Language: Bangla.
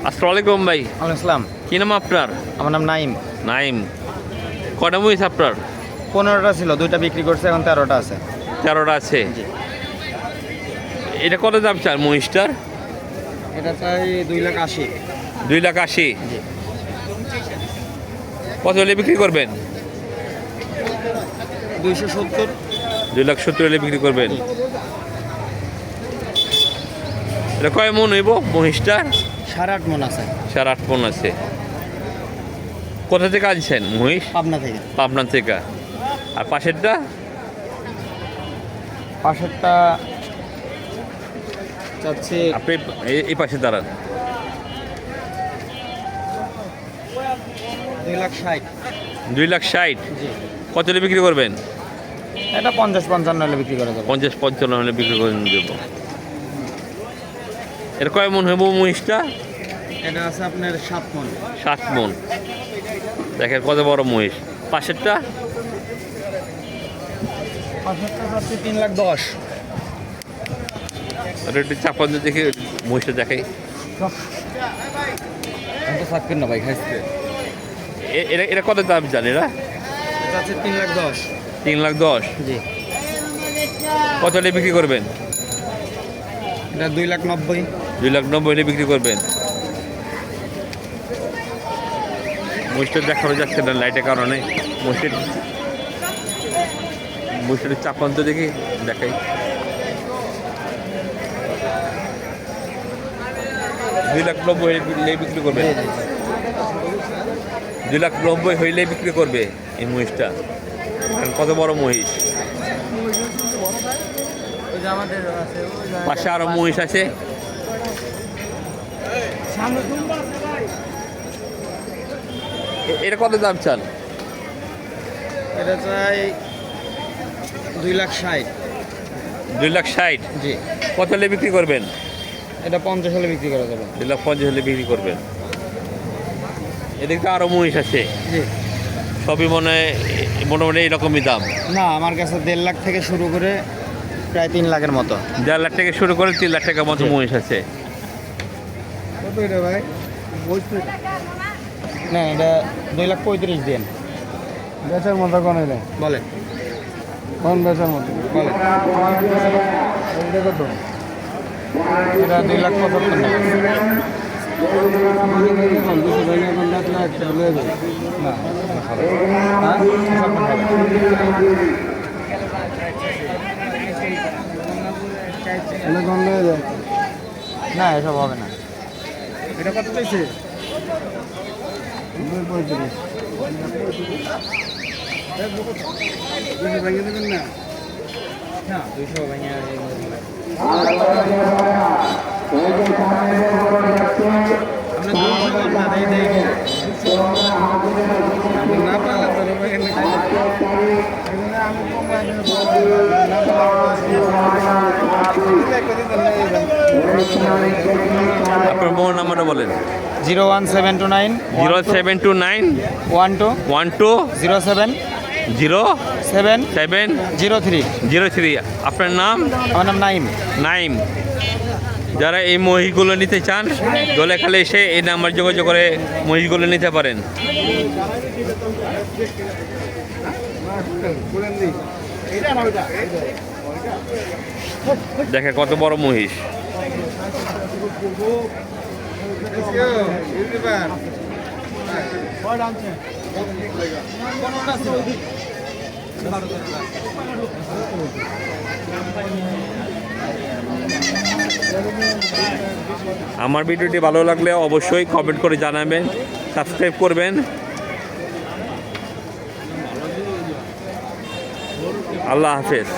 আসসালামু আলাইকুম ভাই। আসসালাম। কি নাম আপনার? আমার নাম নাইম। নাইম। কটা মহিষ আপনার? 15টা ছিল, 2টা বিক্রি করছে, এখন 13টা আছে। 13টা আছে। জি। এটা কত দাম চান মহিষটার? এটা চাই 2,80,000। 2,80,000। জি। কত হলে বিক্রি করবেন? 270। 2,70,000 হলে বিক্রি করবেন। এটা কয় মন হইব মহিষটার? 8.5 মন আছে। 8.5 মন আছে। কোথা থেকে আনছেন মহিষ? পাবনা থেকে। পাবনা থেকে। আর পাশেরটা? পাশেরটা চাচ্ছি আপনি এই পাশে দাঁড়ান। 2,60,000। 2,60,000। জি। কত হলে বিক্রি করবেন? এটা 50-55 হলে বিক্রি করা যাবে। 50-55 হলে বিক্রি করে দেব। এর কয় মন হইব মহিষটা? এটা আছে আপনার 7 মন। 7 মন। দেখেন কত বড় মহিষ। পাশেরটা? পাশেরটা চাচ্ছি 3,10,000। আর একটু চাপান দেখে মহিষটা দেখাই। আমি তো থাকবেন না ভাই, খাইছে। এরা কত দাম জানে এরা? এটা আছে 3,10,000। 3,10,000। জি। কত হলে বিক্রি করবেন? এটা 2,90,000। 2,90,000 হলে বিক্রি করবেন। মহিষটা দেখানো যাচ্ছে না লাইটের কারণে। মহিষের চাপান তো দেখি দেখাই। 2,90,000 হইলে বিক্রি করবে। 2,90,000 হইলে বিক্রি করবে এই মহিষটা। কত বড় মহিষ। পাশে আরো মহিষ আছে। এটা কত দাম চান? এটা চাই 2,60,000। 2,60,000। জি। কত হলে বিক্রি করবেন? এটা 50 হলে বিক্রি করা যাবে। 2,50,000 হলে বিক্রি করবেন। এদিকে আরো মহিষ আছে। জি। সবই মোটামুটি এইরকমই দাম। না, আমার কাছে 1.5 লাখ থেকে শুরু করে প্রায় 3 লাখের মতো। 1.5 লাখ থেকে শুরু করে 3 লাখ টাকার মতো মহিষ আছে। কত এটা ভাই? না, এটা 2,35,000 দেন। বেচার মতো কোন এলে বলেন। কোন বেচার মতো বলেন। এটা কত? এটা 2,75,000 টাকা। একটা লয়ে যাবে না, হ্যাঁ এলে কোন লয়ে যায়? না, এসব হবে না। এটা কত চাইছে? 2,35,000 ভেঙে দেবেন না? না, 200 ভেঙে না পারলে তো এখানে আপনার মোবাইল নাম্বারটা বলেন। 01729 0729 12 12 07 07 03। 03। আপনার নাম? আমার নাম নাইম। নাইম। যারা এই মহিষগুলো নিতে চান দোলেখালে এসে এই নাম্বার যোগাযোগ করে মহিষগুলো নিতে পারেন। দেখে কত বড় মহিষ। আমার ভিডিওটি ভালো লাগলে অবশ্যই কমেন্ট করে জানাবেন, সাবস্ক্রাইব করবেন। আল্লাহ হাফেজ।